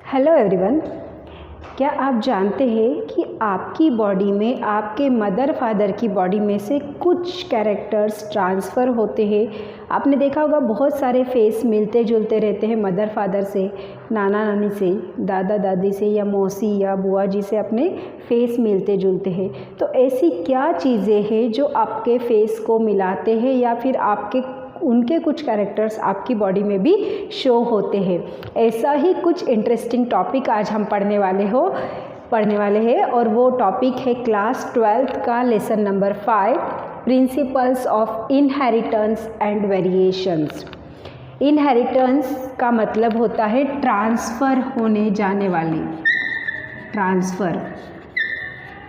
Hello everyone. क्या आप जानते हैं कि आपकी बॉडी में आपके मदर फादर की बॉडी में से कुछ कैरेक्टर्स ट्रांसफ़र होते हैं। आपने देखा होगा बहुत सारे फेस मिलते जुलते रहते हैं मदर फादर से, नाना नानी से, दादा दादी से या मौसी या बुआ जी से अपने फेस मिलते जुलते हैं। तो ऐसी क्या चीज़ें हैं जो आपके फेस को मिलाते हैं या फिर उनके कुछ कैरेक्टर्स आपकी बॉडी में भी शो होते हैं। ऐसा ही कुछ इंटरेस्टिंग टॉपिक आज हम पढ़ने वाले हैं और वो टॉपिक है क्लास 12th का lesson number 5, principles of inheritance and variations. Inheritance का मतलब होता है ट्रांसफ़र होने जाने वाली, ट्रांसफ़र,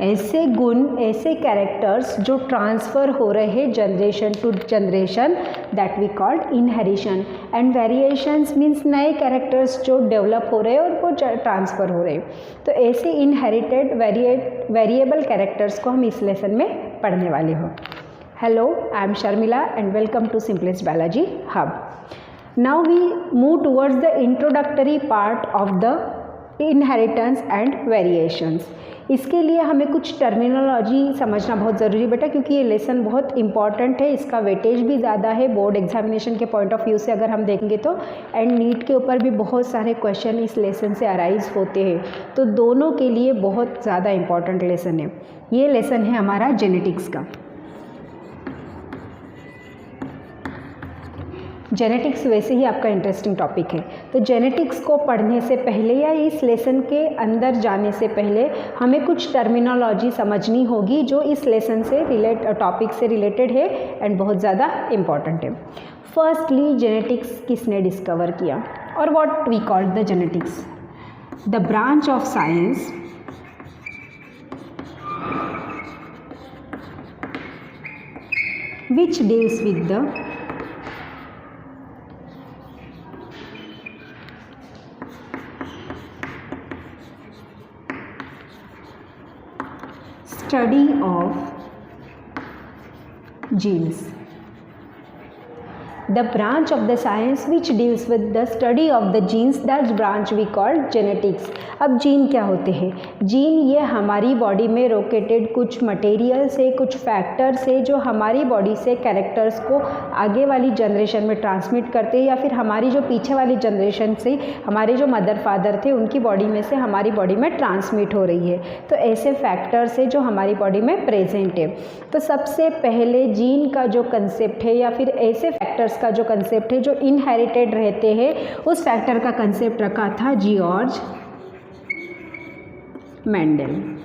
ऐसे गुण, ऐसे कैरेक्टर्स जो ट्रांसफ़र हो रहे हैं generation to generation, that we called inheritance. And variations means नए कैरेक्टर्स जो डेवलप हो रहे हैं और वो ट्रांसफ़र हो रहे हैं। तो ऐसे इनहेरिटेड वेरिएबल कैरेक्टर्स को हम इस लेसन में पढ़ने वाले हो। Hello, I am Sharmila and welcome to simplest biology hub. Now we move towards the introductory part of the inheritance and variations. इसके लिए हमें कुछ टर्मिनोलॉजी समझना बहुत ज़रूरी है बेटा, क्योंकि ये लेसन बहुत इंपॉर्टेंट है, इसका वेटेज भी ज़्यादा है बोर्ड एग्जामिनेशन के पॉइंट ऑफ व्यू से अगर हम देखेंगे तो। एंड नीट के ऊपर भी बहुत सारे क्वेश्चन इस लेसन से अराइज होते हैं, तो दोनों के लिए बहुत ज़्यादा इंपॉर्टेंट लेसन है। ये लेसन है हमारा जेनेटिक्स का। जेनेटिक्स वैसे ही आपका इंटरेस्टिंग टॉपिक है, तो जेनेटिक्स को पढ़ने से पहले या इस लेसन के अंदर जाने से पहले हमें कुछ टर्मिनोलॉजी समझनी होगी जो इस लेसन से टॉपिक से रिलेटेड है एंड बहुत ज़्यादा इम्पॉर्टेंट है। फर्स्टली, जेनेटिक्स किसने डिस्कवर किया और what we call the genetics? The branch of science which deals with the study of genes. The branch of the science which deals with the study of the genes, that branch we call genetics. अब gene क्या होते हैं? Gene ये हमारी body में located कुछ material से, कुछ फैक्टर से जो हमारी बॉडी से कैरेक्टर्स को आगे वाली जनरेशन में ट्रांसमिट करते हैं, या फिर हमारी जो पीछे वाली जनरेशन से हमारे जो मदर फादर थे उनकी बॉडी में से हमारी बॉडी में ट्रांसमिट हो रही है। तो ऐसे फैक्टर्स है जो हमारी बॉडी में प्रेजेंट है। तो सबसे पहले जीन का जो कंसेप्ट है या फिर ऐसे फैक्टर्स का जो कंसेप्ट है जो इनहेरिटेड रहते हैं, उस फैक्टर का कंसेप्ट रखा था जॉर्ज मेंडल।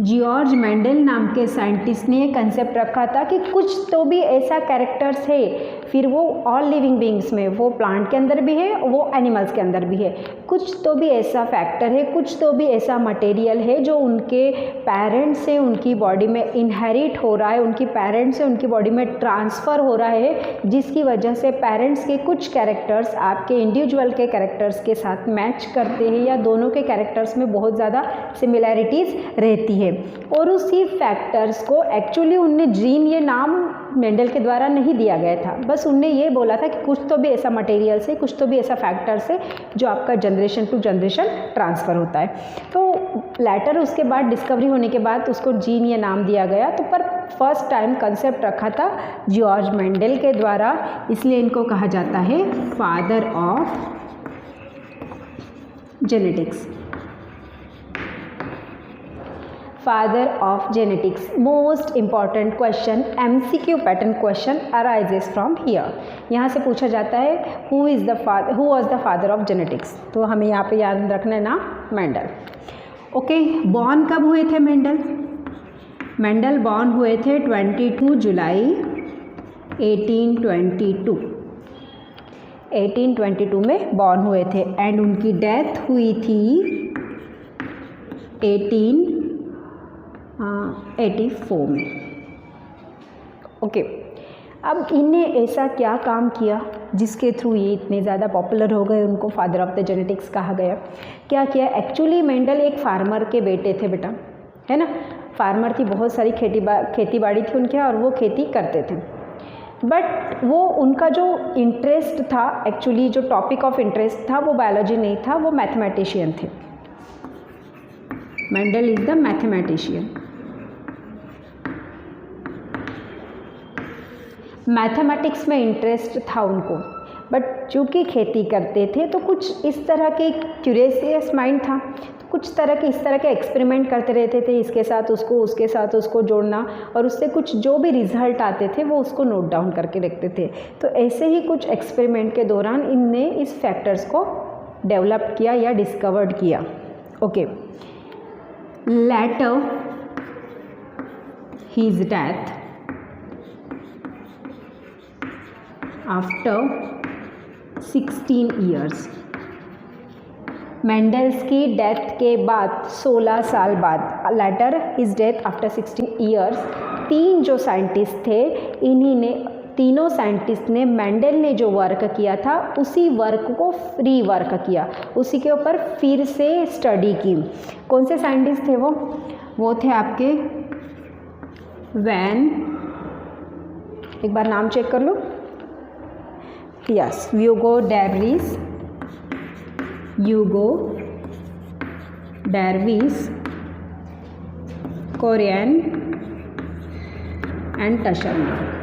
जॉर्ज मेंडल नाम के साइंटिस्ट ने कंसेप्ट रखा था कि कुछ तो भी ऐसा कैरेक्टर्स है, फिर वो ऑल लिविंग बींग्स में, वो प्लांट के अंदर भी है, वो एनिमल्स के अंदर भी है, कुछ तो भी ऐसा फैक्टर है, कुछ तो भी ऐसा मटेरियल है जो उनके पेरेंट्स से उनकी बॉडी में इनहेरिट हो रहा है, उनकी पेरेंट्स से उनकी बॉडी में ट्रांसफ़र हो रहा है, जिसकी वजह से पेरेंट्स के कुछ कैरेक्टर्स आपके इंडिविजुअल के कैरेक्टर्स के साथ मैच करते हैं या दोनों के कैरेक्टर्स में बहुत ज़्यादा सिमिलैरिटीज़ रहती है। और उसी फैक्टर्स को एक्चुअली उनने जीन ये नाम मेंडल के द्वारा नहीं दिया गया था, बस उनने ये बोला था कि कुछ तो भी ऐसा मटेरियल से, कुछ तो भी ऐसा फैक्टर से जो आपका जनरेशन टू जनरेशन ट्रांसफ़र होता है। तो लेटर उसके बाद डिस्कवरी होने के बाद उसको जीन ये नाम दिया गया। तो पर फर्स्ट टाइम कंसेप्ट रखा था जॉर्ज मेंडल के द्वारा, इसलिए इनको कहा जाता है father of genetics. Father of genetics. Most important question, MCQ pattern question arises from here. यहाँ से पूछा जाता है who was the father of genetics. तो हमें यहाँ पे याद रखना है ना, मेंडल। ओके, बॉर्न कब हुए थे मेंडल? मेंडल बॉर्न हुए थे 22 जुलाई 1822। 1822 में बॉर्न हुए थे एंड उनकी डेथ हुई थी 1884 में। ओके, अब इनने ऐसा क्या काम किया जिसके थ्रू ये इतने ज़्यादा पॉपुलर हो गए, उनको फादर ऑफ द जेनेटिक्स कहा गया? क्या किया? एक्चुअली मेंडल एक फार्मर के बेटे थे बेटा, है ना। फार्मर थी, बहुत सारी खेती बाड़ी थी उनके और वो खेती करते थे। बट वो उनका जो इंटरेस्ट था, एक्चुअली जो टॉपिक ऑफ इंटरेस्ट था वो बायोलॉजी नहीं था, वो मैथमेटिशियन थे। Mendel is the mathematician. Mathematics में इंटरेस्ट था उनको, बट चूँकि खेती करते थे तो कुछ इस तरह के क्यूरियस माइंड था, तो कुछ तरह के इस तरह के एक्सपेरिमेंट करते रहते थे, इसके साथ उसको, उसके साथ उसको जोड़ना, और उससे कुछ जो भी रिजल्ट आते थे वो उसको नोट डाउन करके रखते थे। तो ऐसे ही कुछ एक्सपेरिमेंट के दौरान इनने इस फैक्टर्स को डेवलप किया या डिस्कवर्ड किया। Okay, later his death after 16 years. Mendel's की डेथ के बाद 16 साल बाद, later his death after 16 years, तीन जो साइंटिस्ट थे, इन्हीं ने, तीनों साइंटिस्ट ने मेंडल ने जो वर्क किया था उसी वर्क को फ्री वर्क किया, उसी के ऊपर फिर से स्टडी की। कौन से साइंटिस्ट थे वो थे आपके वैन, एक बार नाम चेक कर लो, yes, Hugo de Vries, Correns and Tschermak.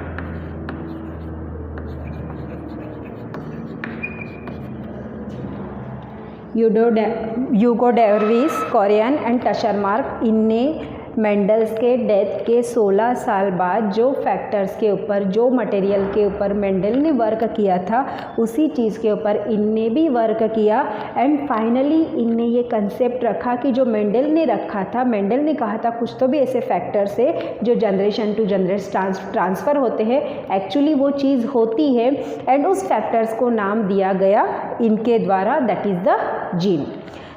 Hugo de Vries, Correns and Tschermak, इनने मेंडल्स के डेथ के 16 साल बाद जो फैक्टर्स के ऊपर, जो मटेरियल के ऊपर मेंडल ने वर्क किया था उसी चीज़ के ऊपर इनने भी वर्क किया। एंड फाइनली इनने ये कंसेप्ट रखा कि जो मेंडल ने रखा था, मेंडल ने कहा था कुछ तो भी ऐसे फैक्टर्स है जो जनरेशन टू जनरेशन ट्रांसफ़र होते हैं, एक्चुअली वो चीज़ होती है, एंड उस फैक्टर्स को नाम दिया गया इनके द्वारा, दैट इज़ द जीन।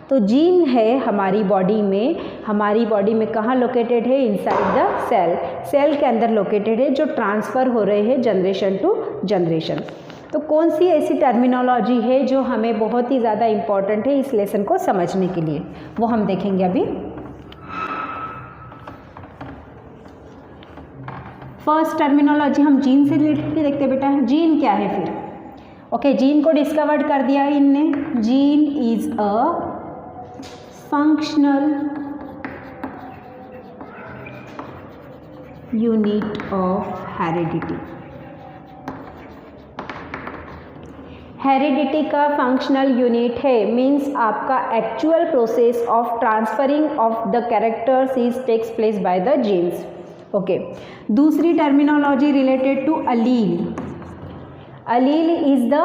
तो जीन है हमारी बॉडी में कहाँ लोकेटेड है? इनसाइड द सेल के अंदर लोकेटेड है, जो ट्रांसफ़र हो रहे हैं जनरेशन टू जनरेशन। तो कौन सी ऐसी टर्मिनोलॉजी है जो हमें बहुत ही ज़्यादा इम्पॉर्टेंट है इस लेसन को समझने के लिए, वो हम देखेंगे अभी। फर्स्ट टर्मिनोलॉजी हम जीन से रिलेटेड देखते हैं बेटा। जीन क्या है फिर? ओके, जीन को डिस्कवर्ड कर दिया इनने। Gene is a functional unit of heredity। Heredity का फंक्शनल यूनिट है, मीन्स आपका actual process of transferring of the characters is takes place by the genes. Okay, दूसरी terminology related to allele. Allele is the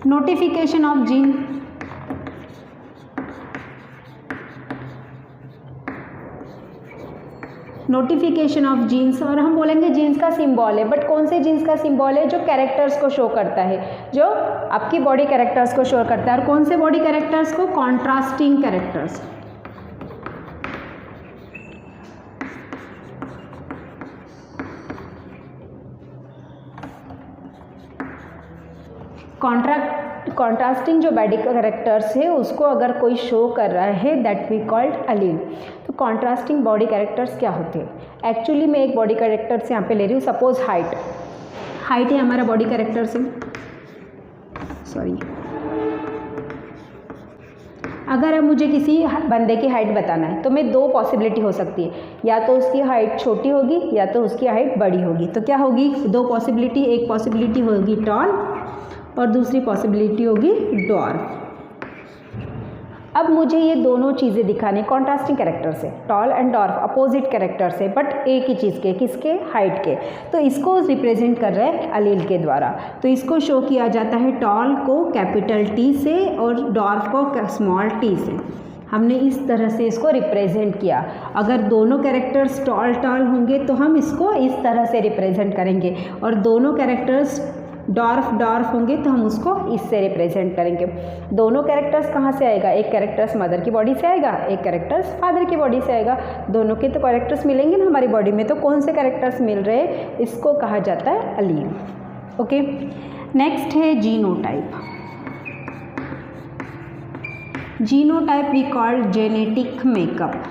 notification of gene. Notification of genes, और हम बोलेंगे jeans का symbol है, but कौन से jeans का symbol है? जो कैरेक्टर्स को शो करता है, जो आपकी बॉडी कैरेक्टर्स को शो करता है। और कौन से बॉडी कैरेक्टर्स को? Contrasting characters. कॉन्ट्रास्टिंग जो बॉडी कैरेक्टर्स है उसको अगर कोई शो कर रहा है, दैट वी कॉल्ड अलील। तो कॉन्ट्रास्टिंग बॉडी कैरेक्टर्स क्या होते हैं? एक्चुअली मैं एक बॉडी कैरेक्टर्स यहाँ पे ले रही हूँ, सपोज हाइट है हमारा बॉडी कैरेक्टर से, सॉरी, अगर अब मुझे किसी बंदे की हाइट बताना है तो मैं दो पॉसिबिलिटी हो सकती है, या तो उसकी हाइट छोटी होगी या तो उसकी हाइट बड़ी होगी। तो क्या होगी? दो पॉसिबिलिटी, एक पॉसिबिलिटी होगी टॉल और दूसरी पॉसिबिलिटी होगी डॉर्फ। अब मुझे ये दोनों चीज़ें दिखाने कॉन्ट्रास्टिंग कैरेक्टर से, tall and dwarf opposite character से, बट एक ही चीज़ के, किसके? हाइट के। तो इसको रिप्रेजेंट कर रहे हैं अलील के द्वारा। तो इसको शो किया जाता है टॉल को कैपिटल टी से और डॉर्फ को स्मॉल टी से। हमने इस तरह से इसको रिप्रेजेंट किया। अगर दोनों कैरेक्टर्स टॉल होंगे तो हम इसको इस तरह से रिप्रेजेंट करेंगे, और दोनों कैरेक्टर्स डॉर्फ होंगे तो हम उसको इससे रिप्रेजेंट करेंगे। दोनों कैरेक्टर्स कहाँ से आएगा? एक कैरेक्टर्स मदर की बॉडी से आएगा, एक कैरेक्टर्स फादर की बॉडी से आएगा। दोनों के तो कैरेक्टर्स मिलेंगे ना हमारी बॉडी में, तो कौन से कैरेक्टर्स मिल रहे हैं? इसको कहा जाता है अलील। ओके, नेक्स्ट है genotype. Genotype we called genetic makeup.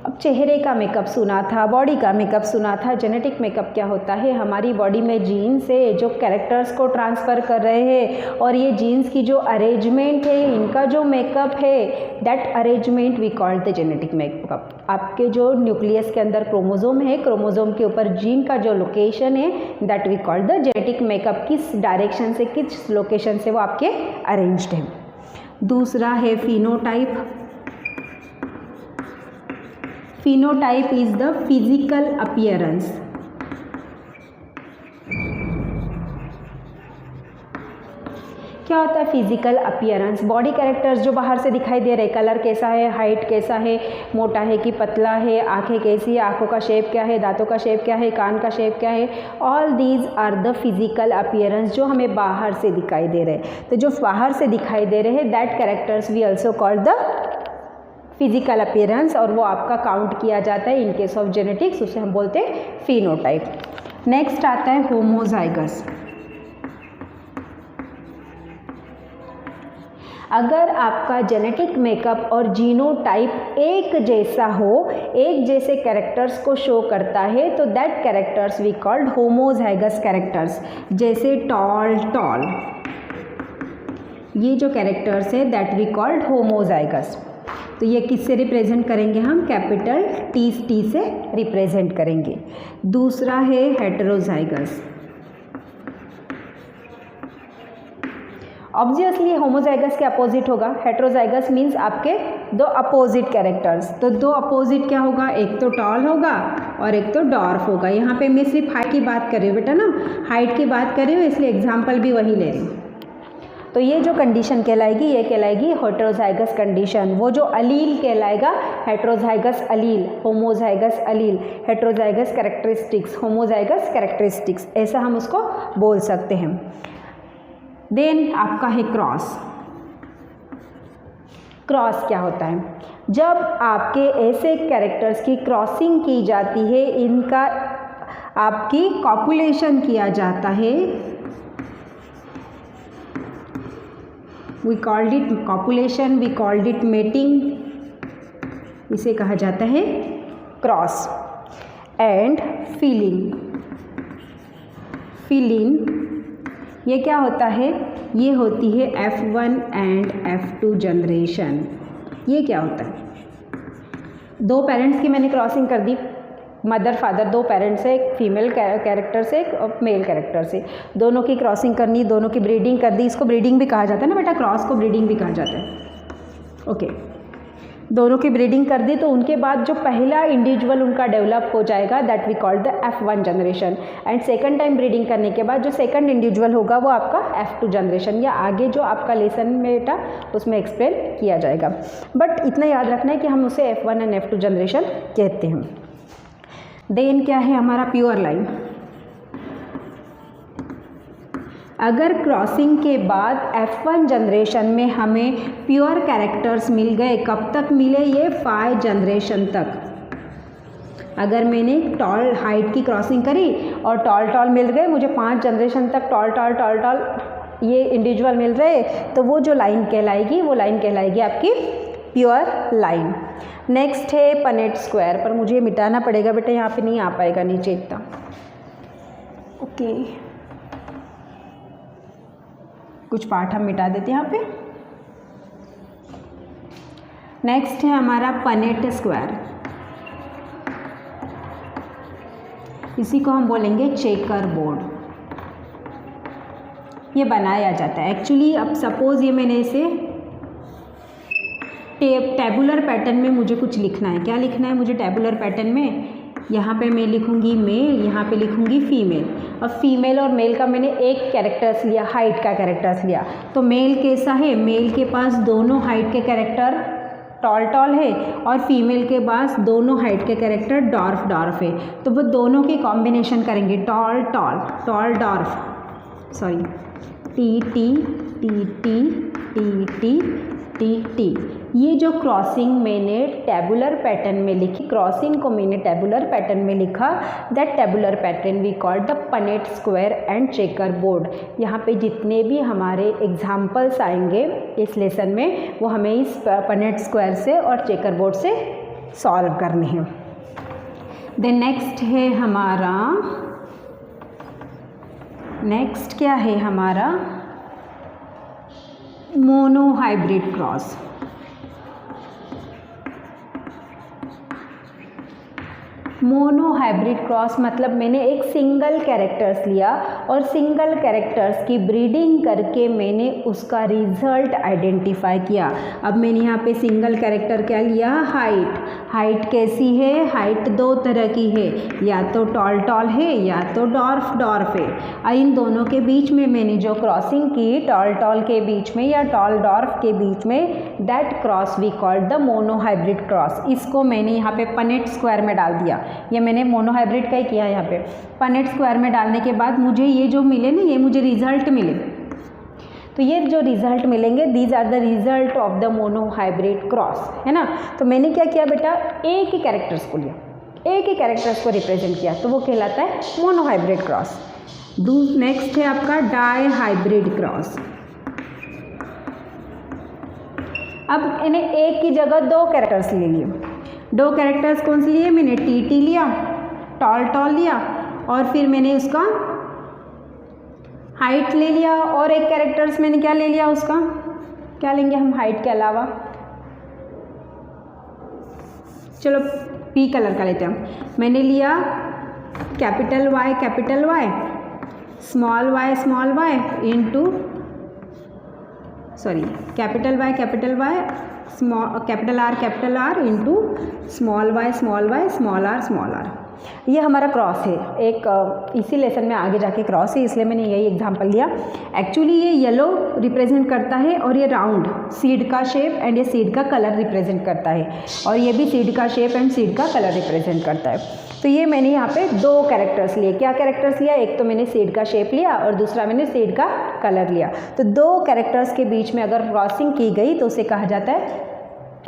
अब चेहरे का मेकअप सुना था, बॉडी का मेकअप सुना था। जेनेटिक मेकअप क्या होता है, हमारी बॉडी में जीन से जो कैरेक्टर्स को ट्रांसफ़र कर रहे हैं और ये जीन्स की जो अरेंजमेंट है, इनका जो मेकअप है, that arrangement we called the genetic makeup. आपके जो न्यूक्लियस के अंदर क्रोमोजोम है, क्रोमोजोम के ऊपर जीन का जो लोकेशन है, that we called the genetic makeup. किस डायरेक्शन से, किस लोकेशन से वो आपके अरेंज्ड है। दूसरा है phenotype. Phenotype is the physical appearance. क्या होता है फिजिकल अपीयरेंस? बॉडी कैरेक्टर्स जो बाहर से दिखाई दे रहे, कलर कैसा है, हाइट कैसा है, मोटा है कि पतला है, आंखें कैसी है, आंखों का शेप क्या है, दांतों का शेप क्या है, कान का शेप क्या है, all these are the physical appearance जो हमें बाहर से दिखाई दे रहे। तो जो बाहर से दिखाई दे रहे हैं, that characters we also called the physical appearance, और वो आपका काउंट किया जाता है इन केस ऑफ जेनेटिक्स, उसे हम बोलते हैं फिनोटाइप। नेक्स्ट आता है होमोजाइगस। अगर आपका जेनेटिक मेकअप और जीनोटाइप एक जैसा हो, एक जैसे कैरेक्टर्स को शो करता है, तो that characters we called homozygous characters. जैसे टॉल, ये जो कैरेक्टर्स है दैट वी कॉल्ड होमोजाइगस। तो ये किससे रिप्रेजेंट करेंगे हम? कैपिटल टी से रिप्रेजेंट करेंगे। दूसरा है हेटेरोजाइगस। ऑब्वियसली होमोजाइगस के अपोजिट होगा। हेटेरोजाइगस मीन्स आपके दो अपोजिट कैरेक्टर्स। तो दो अपोजिट क्या होगा? एक तो टॉल होगा और एक तो डॉर्फ होगा। यहाँ पे मैं सिर्फ हाइट की बात कर रही हूँ बेटा ना, हाइट की बात कर रही हूँ, इसलिए एग्जाम्पल भी वही ले रही हूँ। तो ये जो कंडीशन कहलाएगी, ये कहलाएगी हेटेरोजाइगस कंडीशन। वो जो अलील कहलाएगा heterozygous allele, homozygous allele, heterozygous characteristics, homozygous characteristics, ऐसा हम उसको बोल सकते हैं। देन आपका है क्रॉस। क्रॉस क्या होता है? जब आपके ऐसे कैरेक्टर्स की क्रॉसिंग की जाती है, इनका आपकी कॉपुलेशन किया जाता है, we called it copulation, we called it mating, इसे कहा जाता है क्रॉस। And feeling. ये क्या होता है? ये होती है F1 एंड F2 जनरेशन। ये क्या होता है? दो पेरेंट्स की मैंने क्रॉसिंग कर दी, मदर फादर, दो पेरेंट्स से, एक फीमेल कैरेक्टर से, एक मेल कैरेक्टर से, दोनों की क्रॉसिंग करनी, दोनों की ब्रीडिंग कर दी। इसको ब्रीडिंग भी कहा जाता है ना बेटा, क्रॉस को ब्रीडिंग भी कहा जाता है। ओके, दोनों की ब्रीडिंग कर दी, तो उनके बाद जो पहला इंडिविजुअल उनका डेवलप हो जाएगा, that we called the F1 generation. And second time breeding करने के बाद जो सेकंड इंडिविजुअल होगा वो आपका F2 जनरेशन, या आगे जो आपका लेसन में बेटा उसमें एक्सप्लेन किया जाएगा। बट इतना याद रखना है कि हम उसे F1 एंड F2 जनरेशन कहते हैं। देन क्या है हमारा प्योर लाइन। अगर क्रॉसिंग के बाद F1 जनरेशन में हमें प्योर कैरेक्टर्स मिल गए, कब तक मिले? ये 5 जनरेशन तक। अगर मैंने टॉल हाइट की क्रॉसिंग करी और टॉल मिल गए, मुझे 5 जनरेशन तक टॉल ये इंडिविजुअल मिल रहे, तो वो जो लाइन कहलाएगी, वो लाइन कहलाएगी आपकी प्योर लाइन। नेक्स्ट है पनेट स्क्वायर, पर मुझे मिटाना पड़ेगा बेटा, यहाँ पे नहीं आ पाएगा नीचे इतना। ओके, कुछ पार्ट हम मिटा देते हैं यहाँ पे। नेक्स्ट है हमारा पनेट स्क्वायर, इसी को हम बोलेंगे चेकर बोर्ड। ये बनाया जाता है एक्चुअली। अब सपोज ये मैंने इसे टैबुलर पैटर्न में मुझे कुछ लिखना है। क्या लिखना है मुझे टैबुलर पैटर्न में? यहाँ पे मैं लिखूँगी मेल, यहाँ पे लिखूँगी फीमेल। अब फीमेल और मेल का मैंने एक कैरेक्टर्स लिया, हाइट का कैरेक्टर्स लिया। तो मेल कैसा है? मेल के पास दोनों हाइट के कैरेक्टर टॉल है, और फीमेल के पास दोनों हाइट के कैरेक्टर डॉर्फ है। तो वो दोनों की कॉम्बिनेशन करेंगे, tall dwarf, sorry T T T T T T T T. ये जो क्रॉसिंग मैंने टैबुलर पैटर्न में लिखी, क्रॉसिंग को मैंने टैबुलर पैटर्न में लिखा, that tabular pattern we called the Punnett square and checkerboard. यहाँ पे जितने भी हमारे एग्जाम्पल्स आएंगे इस लेसन में, वो हमें इस पनेट स्क्वायर से और चेकर बोर्ड से सॉल्व करने हैं। देन नेक्स्ट क्या है हमारा मोनोहाइब्रिड क्रॉस। मोनोहाइब्रिड क्रॉस मतलब मैंने एक सिंगल कैरेक्टर्स लिया और सिंगल कैरेक्टर्स की ब्रीडिंग करके मैंने उसका रिजल्ट आइडेंटिफाई किया। अब मैंने यहाँ पे सिंगल कैरेक्टर क्या लिया, हाइट कैसी है, हाइट दो तरह की है, या तो टॉल है या तो डॉर्फ है। इन दोनों के बीच में मैंने जो क्रॉसिंग की टॉल के बीच में या टॉल डॉर्फ के बीच में, that cross we called the monohybrid cross. इसको मैंने यहाँ पे पनेट स्क्वायर में डाल दिया। ये मैंने मोनोहाइब्रिड का ही किया यहाँ पे। पनेट स्क्वायर में डालने के बाद मुझे ये जो मिले ना, ये मुझे रिजल्ट मिले। तो ये जो रिजल्ट मिलेंगे, these are the result of the monohybrid cross, है ना। तो मैंने क्या किया बेटा, एक ही कैरेक्टर्स को लिया, एक ही कैरेक्टर्स को रिप्रेजेंट किया, तो वो कहलाता है मोनोहाइब्रिड क्रॉस। नेक्स्ट है आपका डाई हाइब्रिड क्रॉस। अब इन्हें एक की जगह दो कैरेक्टर्स ले लिए। दो कैरेक्टर्स कौन से लिए मैंने, टी लिया, टॉल लिया, और फिर मैंने उसका हाइट ले लिया, और एक कैरेक्टर्स मैंने क्या ले लिया, उसका क्या लेंगे हम हाइट के अलावा, चलो पी कलर का लेते हैं। मैंने लिया capital Y small Y into capital Y capital R into small R. ये हमारा क्रॉस है, एक इसी लेसन में आगे जाके क्रॉस है, इसलिए मैंने यही एग्जांपल लिया। एक्चुअली ये येलो रिप्रेजेंट करता है और ये राउंड सीड का शेप एंड ये सीड का कलर रिप्रेजेंट करता है, और ये भी सीड का शेप एंड सीड का कलर रिप्रेजेंट करता है। तो ये मैंने यहाँ पे दो कैरेक्टर्स लिए। क्या कैरेक्टर्स लिया, एक तो मैंने सीड का शेप लिया और दूसरा मैंने सीड का कलर लिया। तो दो कैरेक्टर्स के बीच में अगर क्रॉसिंग की गई तो उसे कहा जाता है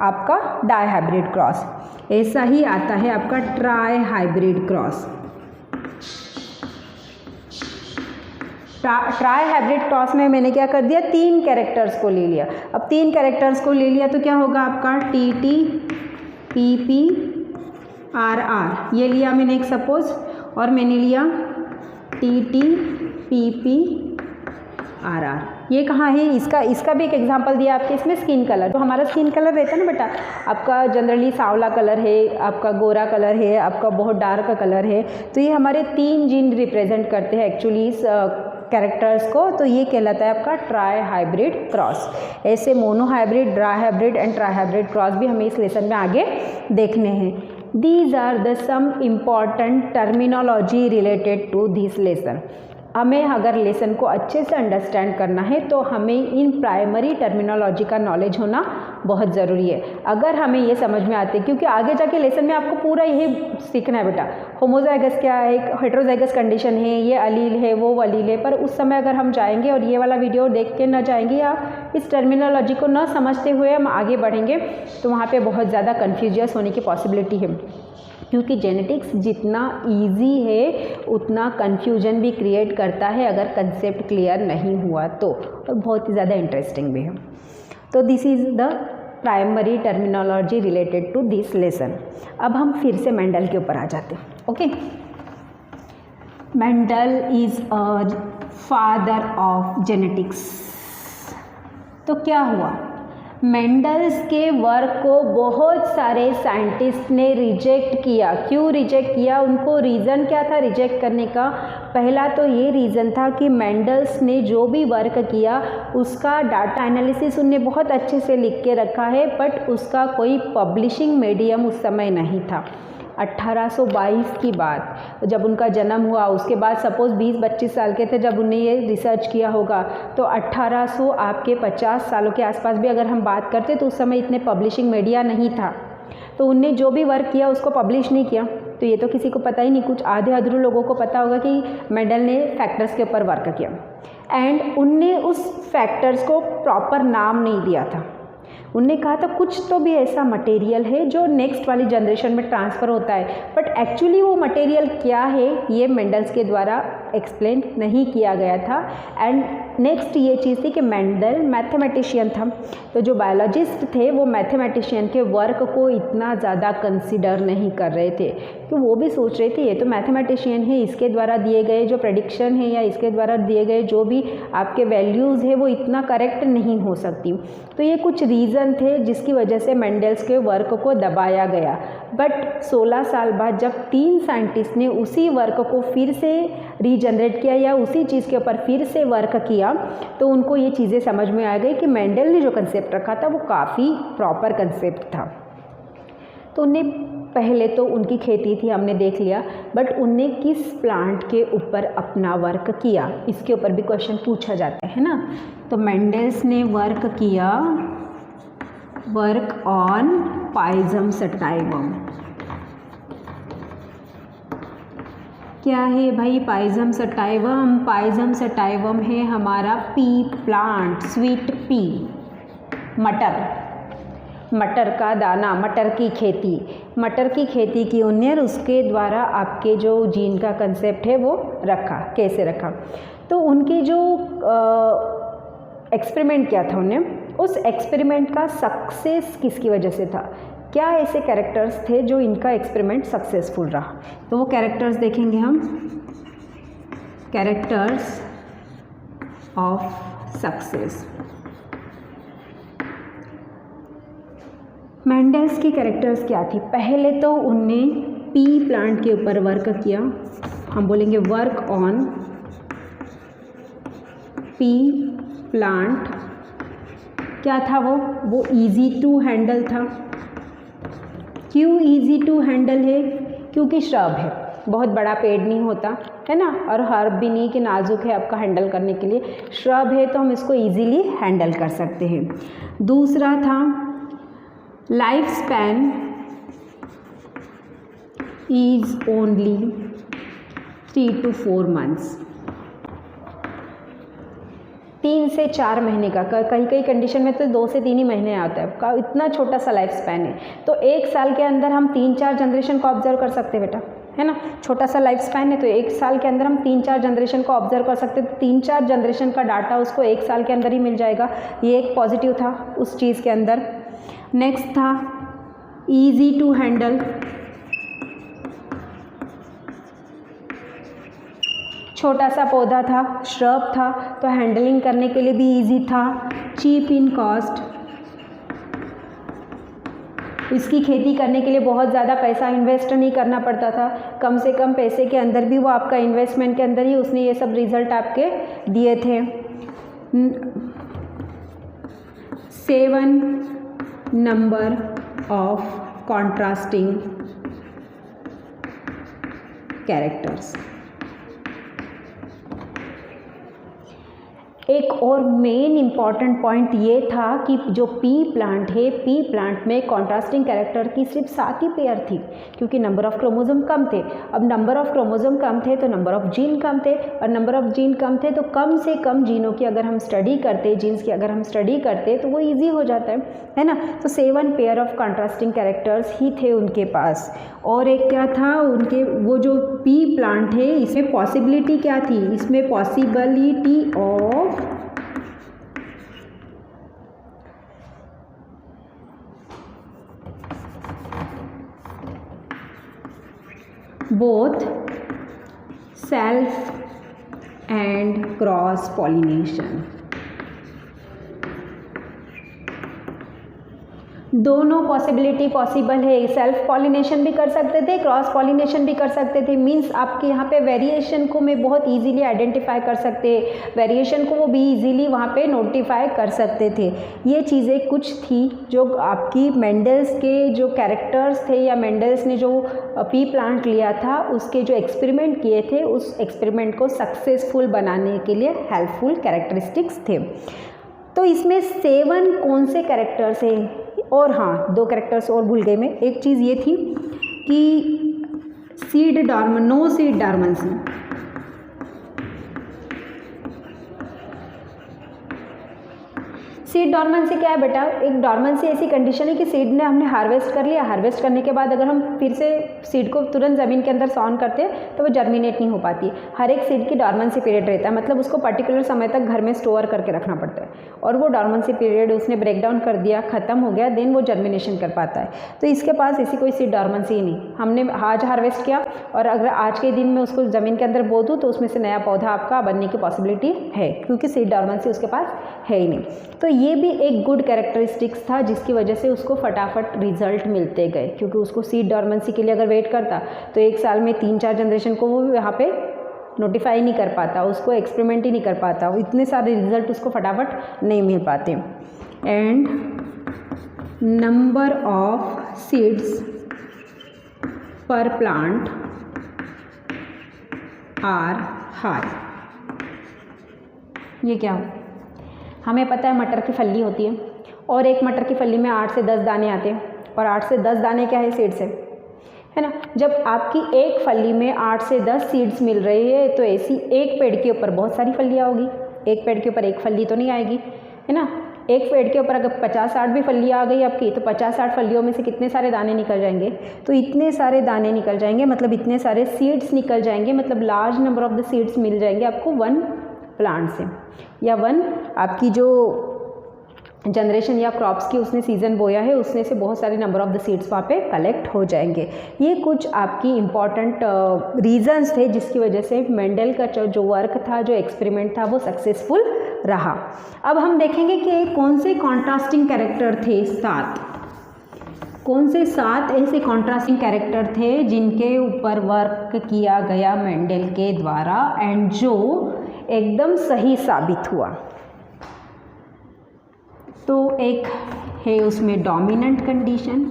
आपका डाई हाइब्रिड क्रॉस। ऐसा ही आता है आपका try hybrid cross. Try hybrid cross में मैंने क्या कर दिया, तीन कैरेक्टर्स को ले लिया। अब तीन कैरेक्टर्स को ले लिया तो क्या होगा आपका टी पी आर ये लिया मैंने एक सपोज, और मैंने लिया टी पी आर। ये कहाँ है, इसका भी एक एग्जांपल दिया आपके इसमें स्किन कलर। तो हमारा स्किन कलर रहता है ना बेटा, आपका जनरली सांवला कलर है, आपका गोरा कलर है, आपका बहुत डार्क कलर है। तो ये हमारे तीन जीन रिप्रेजेंट करते हैं एक्चुअली इस कैरेक्टर्स को। तो ये कहलाता है आपका ट्राई हाइब्रिड क्रॉस। ऐसे monohybrid, dry hybrid and try hybrid cross भी हमें इस लेसन में आगे देखने हैं। These are the some important terminology related to this lesson। हमें अगर लेसन को अच्छे से अंडरस्टैंड करना है तो हमें इन प्राइमरी टर्मिनोलॉजी का नॉलेज होना बहुत ज़रूरी है। अगर हमें ये समझ में आते, क्योंकि आगे जाके लेसन में आपको पूरा यही सीखना है बेटा, होमोजाइगस क्या है, एक हेटेरोजाइगस कंडीशन है, ये अलील है, वो अलील है। पर उस समय अगर हम जाएंगे और ये वाला वीडियो देख के न जाएंगे या इस टर्मिनोलॉजी को न समझते हुए हम आगे बढ़ेंगे तो वहाँ पर बहुत ज़्यादा कन्फ्यूजियस होने की पॉसिबिलिटी है। क्योंकि जेनेटिक्स जितना इजी है उतना कन्फ्यूजन भी क्रिएट करता है अगर कंसेप्ट क्लियर नहीं हुआ तो, और बहुत ही ज़्यादा इंटरेस्टिंग भी है। तो this is the primary terminology related to this lesson. अब हम फिर से मेंडल के ऊपर आ जाते हैं। Okay, Mendel is a father of genetics. तो क्या हुआ, मेंडल्स के वर्क को बहुत सारे साइंटिस्ट ने रिजेक्ट किया। क्यों रिजेक्ट किया, उनको रीज़न क्या था रिजेक्ट करने का? पहला तो ये रीज़न था कि मेंडल्स ने जो भी वर्क किया उसका डाटा एनालिसिस उनने बहुत अच्छे से लिख के रखा है, बट उसका कोई पब्लिशिंग मीडियम उस समय नहीं था। 1822 की बात, जब उनका जन्म हुआ उसके बाद सपोज़ 20-25 साल के थे जब उन्होंने ये रिसर्च किया होगा, तो 1800 आपके 50 सालों के आसपास भी अगर हम बात करते तो उस समय इतने पब्लिशिंग मीडिया नहीं था। तो उनने जो भी वर्क किया उसको पब्लिश नहीं किया, तो ये तो किसी को पता ही नहीं। कुछ आधे अधूरे लोगों को पता होगा कि मेंडल ने फैक्टर्स के ऊपर वर्क किया, एंड उनने उस फैक्टर्स को प्रॉपर नाम नहीं दिया था। उनने कहा था कुछ तो भी ऐसा मटेरियल है जो नेक्स्ट वाली जनरेशन में ट्रांसफ़र होता है, बट एक्चुअली वो मटेरियल क्या है ये मेंडल्स के द्वारा एक्सप्लेन नहीं किया गया था। एंड नेक्स्ट ये चीज़ थी कि मेंडल मैथमेटिशियन था, तो जो बायोलॉजिस्ट थे वो मैथमेटिशियन के वर्क को इतना ज़्यादा कंसिडर नहीं कर रहे थे, कि वो भी सोच रहे थे ये तो मैथमेटिशियन है, इसके द्वारा दिए गए जो प्रेडिक्शन है या इसके द्वारा दिए गए जो भी आपके वैल्यूज़ है वो इतना करेक्ट नहीं हो सकती। तो ये कुछ रीज़न थे जिसकी वजह से मेंडल्स के वर्क को दबाया गया। बट 16 साल बाद जब 3 साइंटिस्ट ने उसी वर्क को फिर से रीजनरेट किया या उसी चीज़ के ऊपर फिर से वर्क किया, तो उनको ये चीज़ें समझ में आ गई कि मेंडल ने जो कंसेप्ट रखा था वो काफ़ी प्रॉपर कंसेप्ट था। तो उन्हें पहले तो उनकी खेती थी हमने देख लिया, बट उनने किस प्लांट के ऊपर अपना वर्क किया, इसके ऊपर भी क्वेश्चन पूछा जाता है ना। तो मेंडल्स ने वर्क किया वर्क ऑन पाइजम सटाइवम। क्या है भाई पाइजम सटाइवम? पाइजम सटाइवम है हमारा पी प्लांट, स्वीट पी, मटर का दाना, मटर की खेती की उन्हें, और उसके द्वारा आपके जो जीन का कंसेप्ट है वो रखा। कैसे रखा? तो उनके जो एक्सपेरिमेंट किया था उन्हें, उस एक्सपेरिमेंट का सक्सेस किसकी वजह से था? क्या ऐसे कैरेक्टर्स थे जो इनका एक्सपेरिमेंट सक्सेसफुल रहा? तो वो कैरेक्टर्स देखेंगे हम, कैरेक्टर्स ऑफ सक्सेस। मेंडल्स की कैरेक्टर्स क्या थी? पहले तो उनने पी प्लांट के ऊपर वर्क किया, हम बोलेंगे वर्क ऑन पी प्लांट। क्या था वो इजी टू हैंडल था। क्यों इजी टू हैंडल है? क्योंकि श्रब है, बहुत बड़ा पेड़ नहीं होता है ना, और हर्ब भी नहीं कि नाजुक है आपका हैंडल करने के लिए, श्रब है तो हम इसको इजीली हैंडल कर सकते हैं। दूसरा था life span is only 3 to 4 months, 3 से 4 महीने का, कई कंडीशन में तो 2 से 3 ही महीने आता है का, इतना छोटा सा लाइफ स्पैन है। तो 1 साल के अंदर हम 3-4 जनरेशन को ऑब्जर्व कर सकते हैं बेटा, है ना। छोटा सा लाइफ स्पैन है तो 1 साल के अंदर हम 3-4 जनरेशन को ऑब्जर्व कर सकते हैं। 3-4 जनरेशन का डाटा उसको 1 साल के अंदर ही मिल जाएगा। ये एक पॉजिटिव था उस चीज़ के अंदर। नेक्स्ट था ईजी टू हैंडल, छोटा सा पौधा था, श्रब था, तो हैंडलिंग करने के लिए भी इजी था। चीप इन कॉस्ट, इसकी खेती करने के लिए बहुत ज़्यादा पैसा इन्वेस्ट नहीं करना पड़ता था, कम से कम पैसे के अंदर भी वो आपका इन्वेस्टमेंट के अंदर ही उसने ये सब रिजल्ट आपके दिए थे। 7 नंबर ऑफ कॉन्ट्रास्टिंग कैरेक्टर्स। एक और मेन इम्पॉर्टेंट पॉइंट ये था कि जो पी प्लांट है, पी प्लांट में कॉन्ट्रास्टिंग कैरेक्टर की सिर्फ 7 ही पेयर थी, क्योंकि नंबर ऑफ क्रोमोसोम कम थे। अब नंबर ऑफ क्रोमोसोम कम थे तो नंबर ऑफ जीन कम थे, और नंबर ऑफ जीन कम थे तो कम से कम जीनों की अगर हम स्टडी करते, जीन्स की अगर हम स्टडी करते तो वो ईजी हो जाता है ना। तो 7 पेयर ऑफ कॉन्ट्रास्टिंग कैरेक्टर्स ही थे उनके पास। और एक क्या था उनके, वो जो पी प्लांट है इसमें पॉसिबिलिटी क्या थी? इसमें possibility of both self and cross pollination, दोनों पॉसिबिलिटी पॉसिबल है। सेल्फ पॉलिनेशन भी कर सकते थे, क्रॉस पॉलिनेशन भी कर सकते थे। मींस आपके यहाँ पे वेरिएशन को मैं बहुत इजीली आइडेंटिफाई कर सकते, वेरिएशन को वो भी इजीली वहाँ पे नोटिफाई कर सकते थे। ये चीज़ें कुछ थी जो आपकी मेंडल्स के जो कैरेक्टर्स थे, या मेंडल्स ने जो पी प्लांट लिया था उसके जो एक्सपेरिमेंट किए थे, उस एक्सपेरिमेंट को सक्सेसफुल बनाने के लिए हेल्पफुल कैरेक्टरिस्टिक्स थे। तो इसमें 7 कौन से कैरेक्टर्स हैं? और हाँ, 2 कैरेक्टर्स और भूल गई मैं। एक चीज़ ये थी कि no seed dormancy, seed dormancy क्या है बेटा? एक डॉर्मेंसी ऐसी कंडीशन है कि सीड ने हमने हार्वेस्ट कर लिया, हार्वेस्ट करने के बाद अगर हम फिर से सीड को तुरंत ज़मीन के अंदर सॉन करते हैं तो वो जर्मिनेट नहीं हो पाती। हर एक सीड की डॉर्मेंसी पीरियड रहता है, मतलब उसको पर्टिकुलर समय तक घर में स्टोर करके रखना पड़ता है, और वो डॉर्मेंसी पीरियड उसने ब्रेक डाउन कर दिया, ख़त्म हो गया, देन वो जर्मिनेशन कर पाता है। तो इसके पास ऐसी कोई सीड डॉर्मेंसी ही नहीं। हमने आज हार्वेस्ट किया और अगर आज के दिन में उसको ज़मीन के अंदर बो दूँ तो उसमें से नया पौधा आपका बनने की पॉसिबिलिटी है, क्योंकि सीड डॉर्मेंसी उसके पास है ही नहीं। तो ये भी एक गुड कैरेक्टरिस्टिक्स था जिसकी वजह से उसको फटाफट रिजल्ट मिलते गए, क्योंकि उसको सीड डॉर्मेंसी के लिए अगर वेट करता तो एक साल में 3-4 जनरेशन को वो यहाँ पे नोटिफाई नहीं कर पाता, उसको एक्सपेरिमेंट ही नहीं कर पाता, इतने सारे रिजल्ट उसको फटाफट नहीं मिल पाते। एंड नंबर ऑफ सीड्स पर प्लांट आर हाई। ये क्या हो? हमें पता है मटर की फली होती है और एक मटर की फली में 8 से 10 दाने आते हैं, और 8 से 10 दाने क्या है? सीड्स है ना। जब आपकी एक फली में 8 से 10 सीड्स मिल रही है तो ऐसी एक पेड़ के ऊपर बहुत सारी फलियाँ होगी, एक पेड़ के ऊपर एक फली तो नहीं आएगी, है ना। एक पेड़ के ऊपर अगर 50-60 भी फलियाँ आ गई आपकी तो 50-60 फलियों में से कितने सारे दाने निकल जाएंगे? तो इतने सारे दाने निकल जाएंगे, मतलब इतने सारे सीड्स निकल जाएंगे, मतलब large number of the seeds मिल जाएंगे आपको वन प्लांट से, या वन आपकी जो जनरेशन या क्रॉप्स की उसने सीज़न बोया है उसमें से बहुत सारे नंबर ऑफ द सीड्स वहाँ पे कलेक्ट हो जाएंगे। ये कुछ आपकी इम्पॉर्टेंट रीजंस थे जिसकी वजह से मेंडल का जो वर्क था, जो एक्सपेरिमेंट था, वो सक्सेसफुल रहा। अब हम देखेंगे कि कौन से कॉन्ट्रास्टिंग कैरेक्टर थे। 7 कौन से 7 ऐसे कॉन्ट्रास्टिंग कैरेक्टर थे जिनके ऊपर वर्क किया गया मेंडल के द्वारा एंड जो एकदम सही साबित हुआ। तो एक है उसमें डोमिनेंट कंडीशन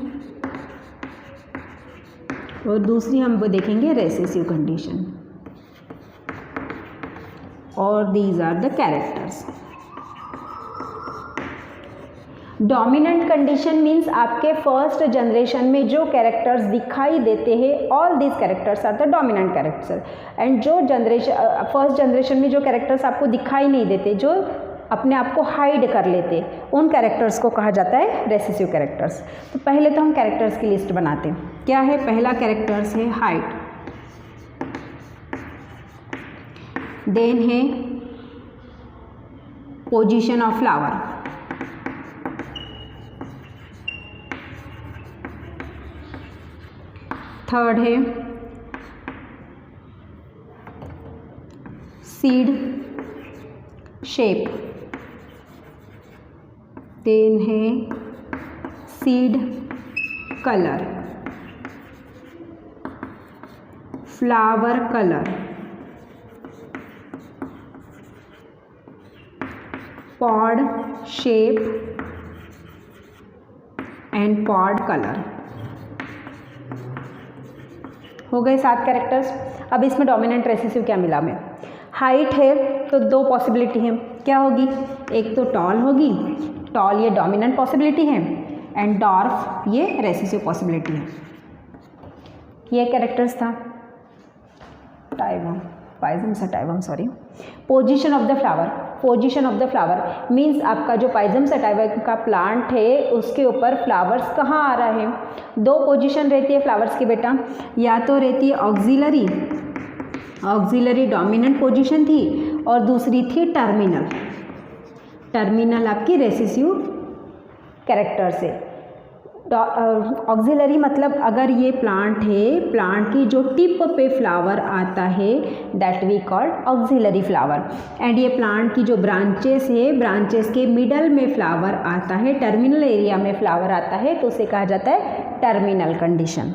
और दूसरी हम वो देखेंगे रेसेसिव कंडीशन, और these are the characters. Dominant condition means आपके फर्स्ट जनरेशन में जो कैरेक्टर्स दिखाई देते हैं, all these characters are the dominant character. And जो फर्स्ट जनरेशन में जो कैरेक्टर्स आपको दिखाई नहीं देते, जो अपने आप को हाइड कर लेते, उन कैरेक्टर्स को कहा जाता है रेसेसिव कैरेक्टर्स। तो पहले तो हम कैरेक्टर्स की लिस्ट बनाते हैं। क्या है? पहला कैरेक्टर्स है हाइट, देन है पोजीशन ऑफ फ्लावर, थर्ड है सीड शेप, देन है seed colour, flower colour, pod shape and pod colour. हो गए 7 कैरेक्टर्स। अब इसमें डोमिनेंट रेसेसिव क्या मिला हमें? हाइट है तो 2 पॉसिबिलिटी है, क्या होगी? एक तो टॉल होगी, टॉल ये डोमिनेंट पॉसिबिलिटी है, एंड डॉर्फ ये रेसेसिव पॉसिबिलिटी है। ये कैरेक्टर्स था Pisum sorry. Position of the flower, position of the flower means आपका जो पाइजम सटाइवम का प्लांट है उसके ऊपर फ्लावर्स कहाँ आ रहा है? 2 पोजीशन रहती है फ्लावर्स की बेटा, या तो रहती है ऑक्सिलरी डोमिनेंट पोजीशन थी, और दूसरी थी टर्मिनल। टर्मिनल आपकी रेसेसिव कैरेक्टर से। ऑक्सिलरी मतलब अगर ये प्लांट है, प्लांट की जो टिप पे फ्लावर आता है that we call axillary flower, and ये प्लांट की जो ब्रांचेस है, ब्रांचेस के मिडल में फ्लावर आता है, टर्मिनल एरिया में फ्लावर आता है, तो उसे कहा जाता है टर्मिनल कंडीशन।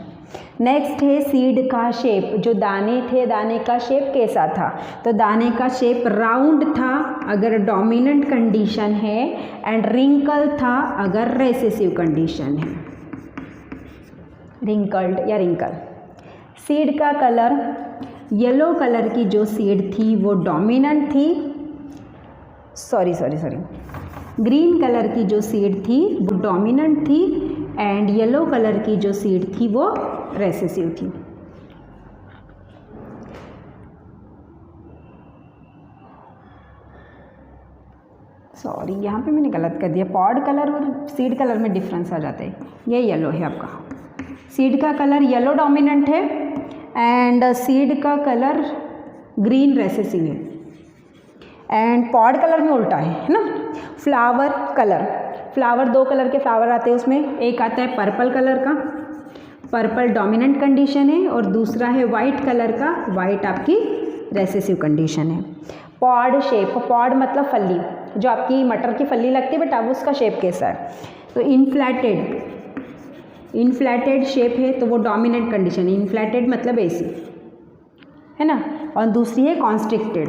नेक्स्ट है सीड का शेप, जो दाने थे, दाने का शेप कैसा था? तो दाने का शेप राउंड था अगर डोमिनेंट कंडीशन है, एंड रिंकल था अगर रेसेसिव कंडीशन है, रिंकल्ड या रिंकल। सीड का कलर, येलो कलर की जो सीड थी वो डोमिनेंट थी, ग्रीन कलर की जो सीड थी वो डोमिनेंट थी, एंड येलो कलर की जो सीड थी वो रेसेसिव थी। सॉरी यहाँ पे मैंने गलत कर दिया, पॉड कलर और सीड कलर में डिफरेंस आ जाता है। ये येलो है आपका, सीड का कलर येलो डोमिनेंट है एंड सीड का कलर ग्रीन रेसेसिव है एंड पॉड कलर में उल्टा है ना। फ्लावर कलर, फ्लावर 2 कलर के फ्लावर आते हैं उसमें, एक आता है पर्पल कलर का, पर्पल डोमिनेंट कंडीशन है, और दूसरा है वाइट कलर का, वाइट आपकी रेसेसिव कंडीशन है। पॉड शेप, पॉड मतलब फली, जो आपकी मटर की फली लगती है बट अब उसका शेप कैसा है, तो इनफ्लैटेड शेप है तो वो डोमिनेंट कंडीशन है, इनफ्लैटेड मतलब ऐसी है ना। और दूसरी है कॉन्स्ट्रिक्टेड,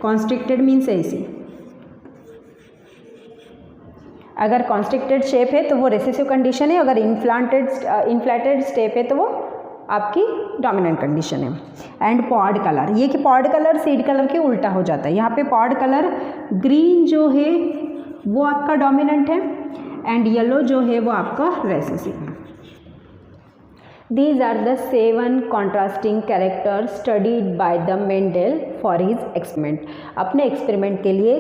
कॉन्स्ट्रिक्टेड मीन्स ऐसी, अगर कॉन्स्ट्रिक्टेड शेप है तो वो रेसेसिव कंडीशन है, अगर इनफ्लैटेड शेप है तो वो आपकी डोमिनेंट कंडीशन है। एंड पॉड कलर, ये कि पॉड कलर सीड कलर के उल्टा हो जाता है। यहाँ पे पॉड कलर ग्रीन जो है वो आपका डोमिनेंट है एंड येलो जो है वो आपका रेसेसिव है। These are the 7 contrasting characters studied by the Mendel for his experiment. अपने एक्सपेरिमेंट के लिए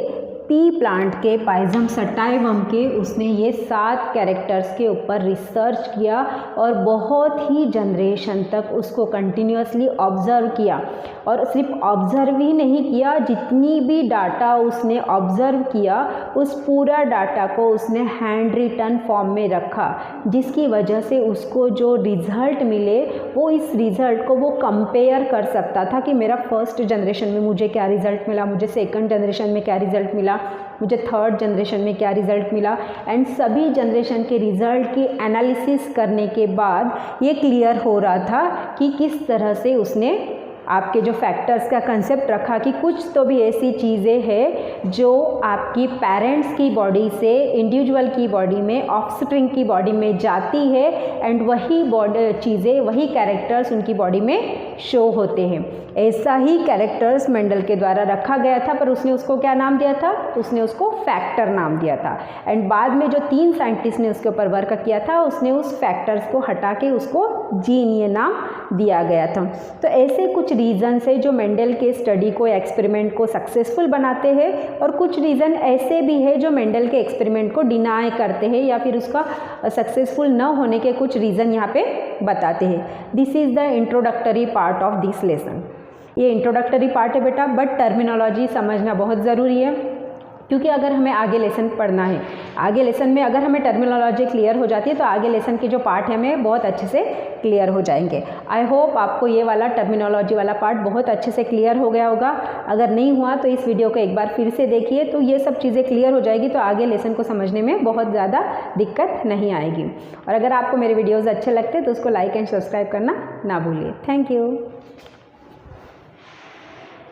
पी प्लांट के पाइजम सटाइवम के उसने ये 7 कैरेक्टर्स के ऊपर रिसर्च किया और बहुत ही जनरेशन तक उसको कंटिन्यूसली ऑब्ज़र्व किया। और सिर्फ ऑब्ज़र्व ही नहीं किया, जितनी भी डाटा उसने ऑब्ज़र्व किया उस पूरा डाटा को उसने हैंड रिटन फॉर्म में रखा, जिसकी वजह से उसको जो रिज़ल्ट मिले वो इस रिज़ल्ट को वो कंपेयर कर सकता था कि मेरा फर्स्ट जनरेशन में मुझे क्या रिज़ल्ट मिला, मुझे सेकंड जनरेशन में क्या रिज़ल्ट मिला, मुझे थर्ड जनरेशन में क्या रिज़ल्ट मिला। एंड सभी जनरेशन के रिज़ल्ट की एनालिसिस करने के बाद ये क्लियर हो रहा था कि किस तरह से उसने आपके जो फैक्टर्स का कंसेप्ट रखा कि कुछ तो भी ऐसी चीज़ें हैं जो आपकी पेरेंट्स की बॉडी से इंडिविजुअल की बॉडी में, ऑफस्प्रिंग की बॉडी में जाती है एंड वही चीज़ें, वही कैरेक्टर्स उनकी बॉडी में शो होते हैं। ऐसा ही कैरेक्टर्स मेंडल के द्वारा रखा गया था, पर उसने उसको क्या नाम दिया था, उसने उसको फैक्टर नाम दिया था। एंड बाद में जो 3 साइंटिस्ट ने उसके ऊपर वर्क किया था उसने उस फैक्टर्स को हटा के उसको जीन ये नाम दिया गया था। तो ऐसे कुछ रीज़न्स है जो मेंडल के स्टडी को, एक्सपेरिमेंट को सक्सेसफुल बनाते हैं, और कुछ रीज़न ऐसे भी है जो मेंडल के एक्सपेरिमेंट को डिनाई करते हैं या फिर उसका सक्सेसफुल न होने के कुछ रीज़न यहाँ पे बताते हैं। This is the introductory part of this lesson. ये इंट्रोडक्टरी पार्ट है बेटा, बट टर्मिनोलॉजी समझना बहुत ज़रूरी है, क्योंकि अगर हमें आगे लेसन पढ़ना है, आगे लेसन में अगर हमें टर्मिनोलॉजी क्लियर हो जाती है तो आगे लेसन के जो पार्ट है हमें बहुत अच्छे से क्लियर हो जाएंगे। आई होप आपको ये वाला टर्मिनोलॉजी वाला पार्ट बहुत अच्छे से क्लियर हो गया होगा। अगर नहीं हुआ तो इस वीडियो को एक बार फिर से देखिए, तो ये सब चीज़ें क्लियर हो जाएगी, तो आगे लेसन को समझने में बहुत ज़्यादा दिक्कत नहीं आएगी। और अगर आपको मेरे वीडियोज़ अच्छे लगते तो उसको लाइक एंड सब्सक्राइब करना ना भूलिए। Thank you.